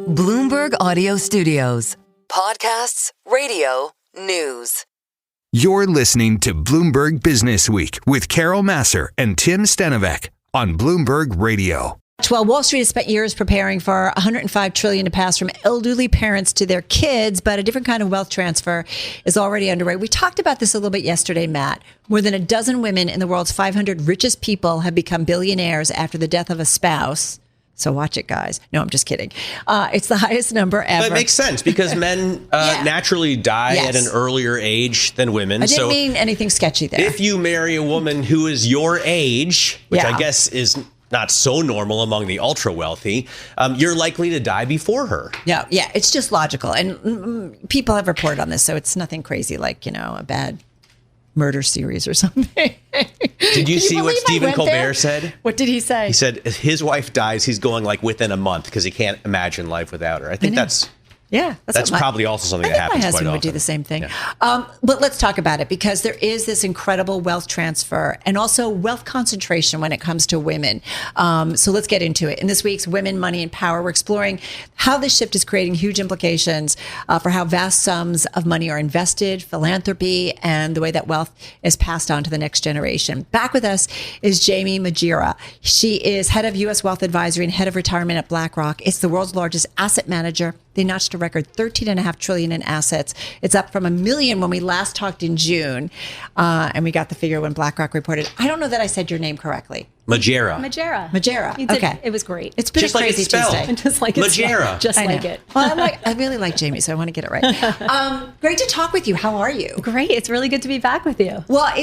Bloomberg Audio Studios. Podcasts, radio, news. You're listening to Bloomberg Businessweek with Carol Massar and Tim Stenovec on Bloomberg Radio. Well, Wall Street has spent years preparing for $105 trillion to pass from elderly parents to their kids, but a different kind of wealth transfer is already underway. We talked about this a little bit yesterday, Matt. More than a dozen women in the world's 500 richest people have become billionaires after the death of a spouse. So watch it, guys. No, I'm just kidding. It's the highest number ever. But it makes sense because men naturally die at an earlier age than women. I didn't mean anything sketchy there. If you marry a woman who is your age, which I guess is not so normal among the ultra wealthy, you're likely to die before her. Yeah, it's just logical. And people have reported on this, so it's nothing crazy like, a bad murder series or something. Did you see what Stephen Colbert said? What did he say? He said if his wife dies, he's going like within a month because he can't imagine life without her. I think that's probably also something that happens quite often. My husband would do the same thing. Yeah. But let's talk about it because there is this incredible wealth transfer and also wealth concentration when it comes to women. So let's get into it. In this week's Women, Money, and Power, we're exploring how this shift is creating huge implications for how vast sums of money are invested, philanthropy, and the way that wealth is passed on to the next generation. Back with us is Jaime Magyera. She is head of U.S. Wealth Advisory and head of retirement at BlackRock. It's the world's largest asset manager. They notched a record $13.5 trillion in assets. It's up from $1 million when we last talked in June. And we got the figure when BlackRock reported. I don't know that I said your name correctly. Magyera. Okay. It was great. It's been just a crazy Tuesday. Just like it's Magyera. Just like it. Well, I really like Jaime, so I want to get it right. Great to talk with you. How are you? Great. It's really good to be back with you. Well,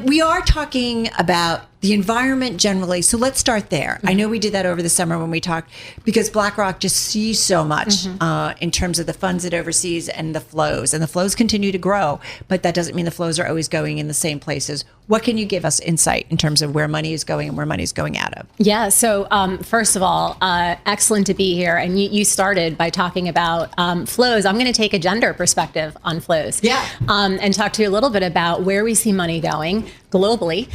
we are talking about the environment generally. So let's start there. Mm-hmm. I know we did that over the summer when we talked because BlackRock just sees so much in terms of the funds it oversees and the flows. And the flows continue to grow, but that doesn't mean the flows are always going in the same places. What can you give us insight in terms of where money is going and where money is going out of? Yeah. So first of all, excellent to be here. And you started by talking about flows. I'm going to take a gender perspective on flows. Yeah. And talk to you a little bit about where we see money going globally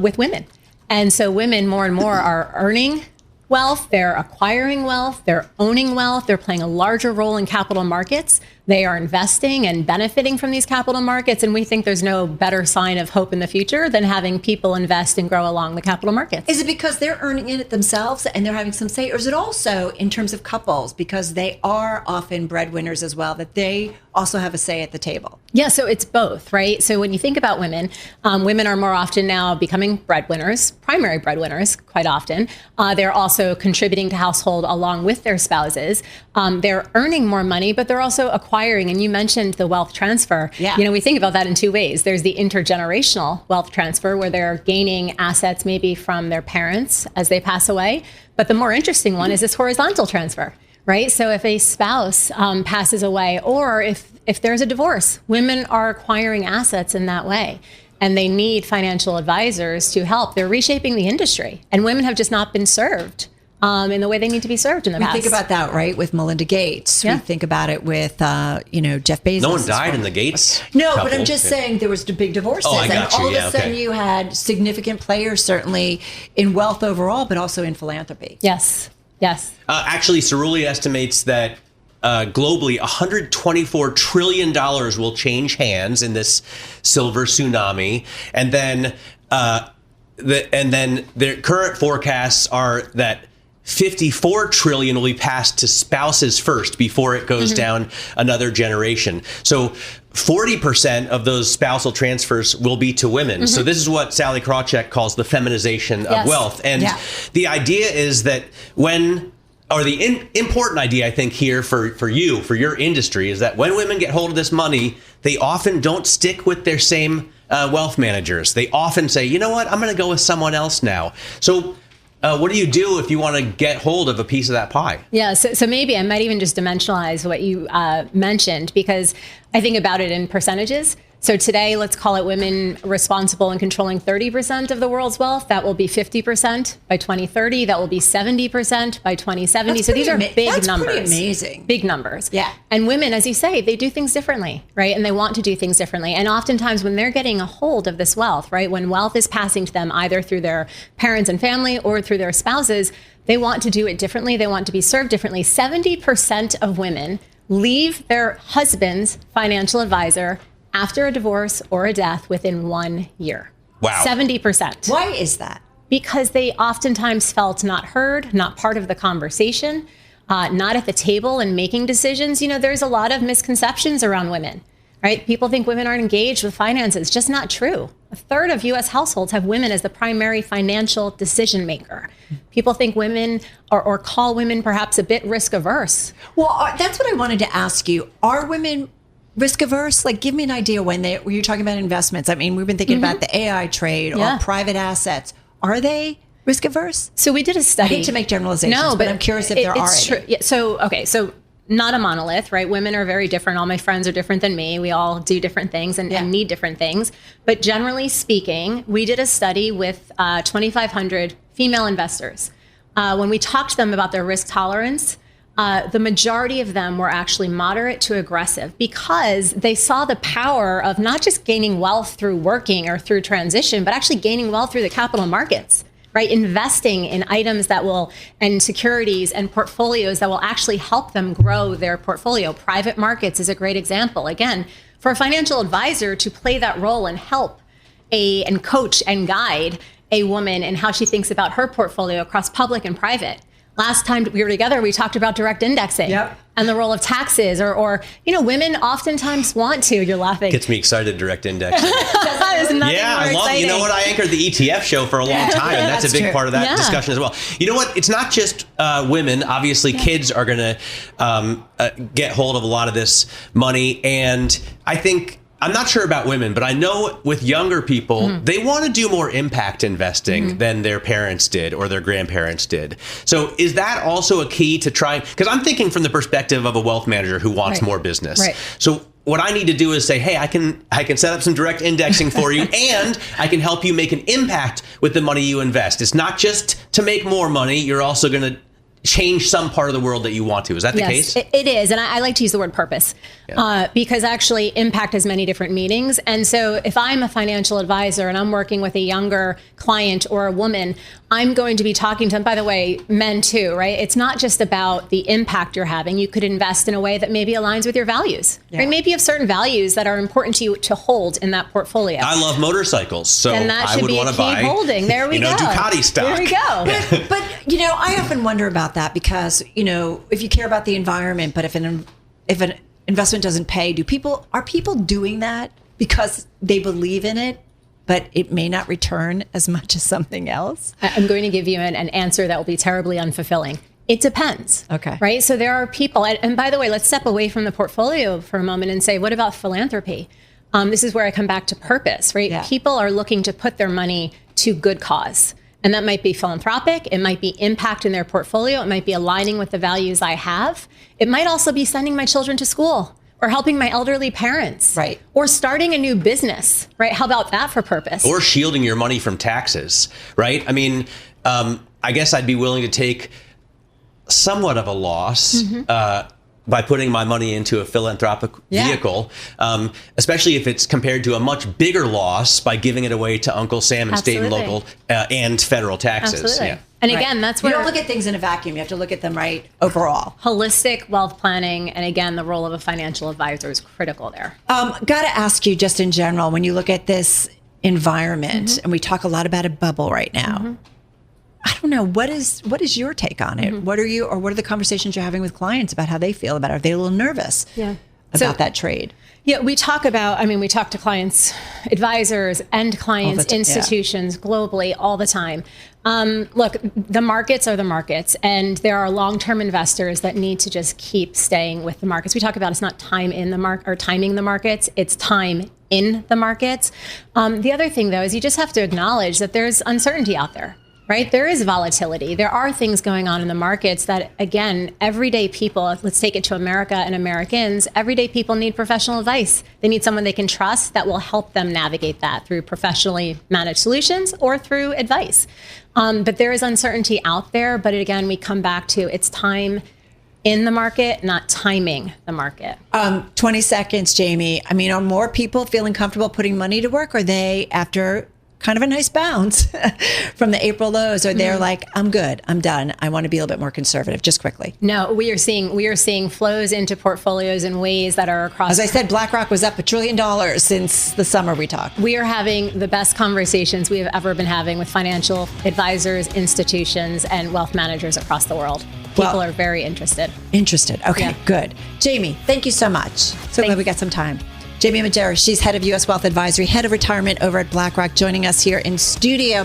with women. And so women more and more are earning wealth, they're acquiring wealth, they're owning wealth, they're playing a larger role in capital markets. They are investing and benefiting from these capital markets. And we think there's no better sign of hope in the future than having people invest and grow along the capital markets. Is it because they're earning it themselves and they're having some say? Or is it also in terms of couples because they are often breadwinners as well, that they also have a say at the table? Yeah, so it's both, right? So when you think about women, women are more often now becoming breadwinners, primary breadwinners quite often. They're also contributing to household along with their spouses. They're earning more money, but they're also acquiring. And you mentioned the wealth transfer. Yeah. We think about that in two ways. There's the intergenerational wealth transfer where they're gaining assets maybe from their parents as they pass away. But the more interesting one is this horizontal transfer, right? So if a spouse passes away or if there's a divorce, women are acquiring assets in that way. And they need financial advisors to help. They're reshaping the industry. And women have just not been served in the way they need to be served in the past. We think about that, right, with Melinda Gates. Yeah. We think about it with, Jeff Bezos. No one died in the Gates couple. But I'm just saying there was big divorces. Oh, I got you. All of a sudden you had significant players, certainly in wealth overall, but also in philanthropy. Yes. Actually, Cerulli estimates that globally, $124 trillion will change hands in this silver tsunami. And then their current forecasts are that 54 trillion will be passed to spouses first before it goes down another generation. So 40% of those spousal transfers will be to women. So this is what Sally Krawcheck calls the feminization of wealth. And the idea is that the important idea, I think, here for your industry is that when women get hold of this money, they often don't stick with their same wealth managers. They often say, you know what, I'm going to go with someone else now. So what do you do if you want to get hold of a piece of that pie? Yeah, so maybe I might even just dimensionalize what you mentioned, because I think about it in percentages. So today, let's call it women responsible and controlling 30% of the world's wealth. That will be 50% by 2030. That will be 70% by 2070. So these are big numbers. Pretty amazing. Big numbers. Yeah. And women, as you say, they do things differently, right? And they want to do things differently. And oftentimes when they're getting a hold of this wealth, right, when wealth is passing to them either through their parents and family or through their spouses, they want to do it differently. They want to be served differently. 70% of women leave their husband's financial advisor after a divorce or a death within 1 year. Wow. 70%. Why is that? Because they oftentimes felt not heard, not part of the conversation, not at the table and making decisions. You know, there's a lot of misconceptions around women, right? People think women aren't engaged with finances. Just not true. A third of U.S. households have women as the primary financial decision maker. People think women or call women perhaps a bit risk averse. Well, that's what I wanted to ask you. Are women risk averse? Like, give me an idea when you're talking about investments. I mean, we've been thinking about the AI trade or private assets. Are they risk averse? So we did a study. I hate to make generalizations, but I'm curious if there are any. True. Yeah, so not a monolith, right? Women are very different. All my friends are different than me. We all do different things and need different things. But generally speaking, we did a study with 2,500 female investors. When we talked to them about their risk tolerance, the majority of them were actually moderate to aggressive because they saw the power of not just gaining wealth through working or through transition, but actually gaining wealth through the capital markets, right? Investing in items and securities and portfolios that will actually help them grow their portfolio. Private markets is a great example. Again, for a financial advisor to play that role and help and coach and guide a woman in how she thinks about her portfolio across public and private. Last time we were together, we talked about direct indexing and the role of taxes or women oftentimes want to. You're laughing. Gets me excited, direct indexing. I love it. You know what? I anchored the ETF show for a long time, and that's a big part of that discussion as well. You know what? It's not just women. Obviously, kids are going to get hold of a lot of this money. And I think, I'm not sure about women, but I know with younger people, they want to do more impact investing than their parents did or their grandparents did. So is that also a key to trying? Because I'm thinking from the perspective of a wealth manager who wants more business. Right. So what I need to do is say, hey, I can set up some direct indexing for you, and I can help you make an impact with the money you invest. It's not just to make more money. You're also going to change some part of the world that you want to. Is that the case? It is. And I like to use the word purpose because actually impact has many different meanings. And so if I'm a financial advisor and I'm working with a younger client or a woman, I'm going to be talking to them, by the way, men too, right? It's not just about the impact you're having. You could invest in a way that maybe aligns with your values, right? Maybe you have certain values that are important to you to hold in that portfolio. I love motorcycles, so I would want to buy holding. There we go. Ducati stock. There we go. But I often wonder about that because, if you care about the environment, but if an investment doesn't pay, are people doing that because they believe in it, but it may not return as much as something else? I'm going to give you an answer that will be terribly unfulfilling. It depends. Okay. Right? So there are people, and by the way, let's step away from the portfolio for a moment and say, what about philanthropy? This is where I come back to purpose, right? Yeah. People are looking to put their money to good cause. And that might be philanthropic. It might be impact in their portfolio. It might be aligning with the values I have. It might also be sending my children to school or helping my elderly parents. Right. Or starting a new business, right? How about that for purpose? Or shielding your money from taxes, right? I mean, I guess I'd be willing to take somewhat of a loss by putting my money into a philanthropic vehicle, especially if it's compared to a much bigger loss by giving it away to Uncle Sam and state and local and federal taxes. Absolutely. Yeah. And again, that's where you don't look at things in a vacuum. You have to look at them overall. Holistic wealth planning, and again, the role of a financial advisor is critical there. Got to ask you, just in general, when you look at this environment, and we talk a lot about a bubble right now. I don't know. What is your take on it? What are the conversations you're having with clients about how they feel about it? Are they a little nervous about that trade? Yeah, we talk to clients, advisors, end clients, institutions globally all the time. Look, the markets are the markets, and there are long-term investors that need to just keep staying with the markets. We talk about it's not time in the market or timing the markets; it's time in the markets. The other thing, though, is you just have to acknowledge that there's uncertainty out there. right? There is volatility. There are things going on in the markets that, again, everyday people, let's take it to America and Americans, everyday people need professional advice. They need someone they can trust that will help them navigate that through professionally managed solutions or through advice. But there is uncertainty out there. But again, we come back to it's time in the market, not timing the market. 20 seconds, Jaime. I mean, are more people feeling comfortable putting money to work? Or are they, after kind of a nice bounce from the April lows, or they're like, I'm good, I'm done, I want to be a little bit more conservative? Just quickly. No, we are seeing flows into portfolios in ways that are across. As I said, BlackRock was up $1 trillion since the summer we talked. We are having the best conversations we have ever been having with financial advisors, institutions, and wealth managers across the world. People are very interested. Okay, yeah. Good. Jaime, thank you so much. So glad we got some time. Jaime Magyera, she's head of U.S. Wealth Advisory, head of retirement over at BlackRock, joining us here in studio.